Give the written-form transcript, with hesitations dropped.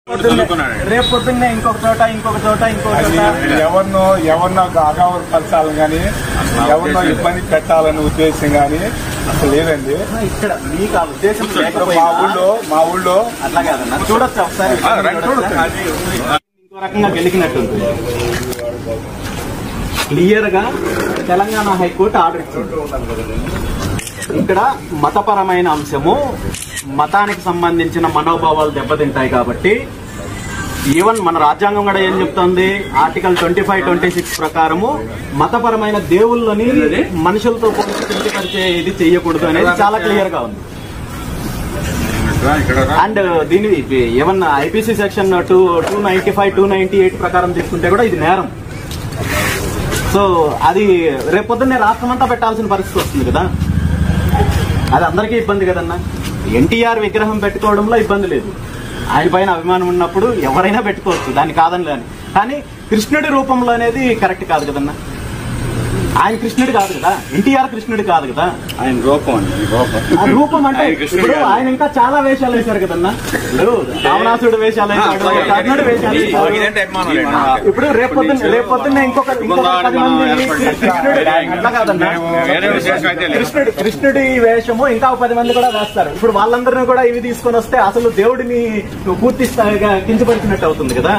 రేపు పొద్దున్నే ఇంకొక చోట ఎవరినో అగౌరవపరచాలని కానీ ఎవరినో ఇబ్బంది పెట్టాలనే ఉద్దేశం కానీ అసలు లేదండి. ఇక్కడ మీకు ఆ ఉద్దేశం మా ఊళ్ళో అట్లా కాదన్నా, చూడొచ్చు ఒకసారి. ఇంకో రకంగా గెలికినట్టుంది. క్లియర్ గా తెలంగాణ హైకోర్టు ఆర్డర్ ఇచ్చింది. ఇక్కడ మతపరమైన అంశము, మతానికి సంబంధించిన మనోభావాలు దెబ్బతింటాయి కాబట్టి ఈవెన్ మన రాజ్యాంగం కూడా ఏం చెప్తుంది, ఆర్టికల్ 25, 26 ప్రకారము మతపరమైన దేవుళ్ళని మనుషులతో పోల్చి కించపరిచే ఇది చెయ్యకూడదు అనేది చాలా క్లియర్ గా ఉంది. అండ్ దీని ఏమన్నా ఐపీసీ సెక్షన్ 295, 298 ప్రకారం తీసుకుంటే కూడా ఇది నేరం. సో అది రేపొద్దున్నే రాష్ట్రం అంతా పెట్టాల్సిన పరిస్థితి వస్తుంది కదా. అది అందరికీ ఇబ్బంది కదన్నా. ఎన్టీఆర్ విగ్రహం పెట్టుకోవడంలో ఇబ్బంది లేదు, ఆయన పైన అభిమానం ఉన్నప్పుడు ఎవరైనా పెట్టుకోవచ్చు, దాన్ని కాదని. కానీ కృష్ణుడి రూపంలో అనేది కరెక్ట్ కాదు కదన్నా. ఆయన కృష్ణుడు కాదు కదా, ఎన్టీఆర్ కృష్ణుడు కాదు కదా, ఆయన రూపం రూపం అంటే ఇప్పుడు ఆయన ఇంకా చాలా వేషాలు వేశారు కదన్నా. ఇప్పుడు రావణాసుడు వేషాలు వేశాడు, కర్ణుడు వేషాలు వేశాడు. ఇప్పుడు రేపొద్దున్నే ఇంకొక 10 మంది అట్లా కాదన్నా, కృష్ణుడి వేషము ఇంకా 10 మంది కూడా వేస్తారు. ఇప్పుడు వాళ్ళందరినీ కూడా ఇవి తీసుకొని వస్తే అసలు దేవుడిని పూర్తి స్థాయిగా కించపరిచినట్టు అవుతుంది కదా.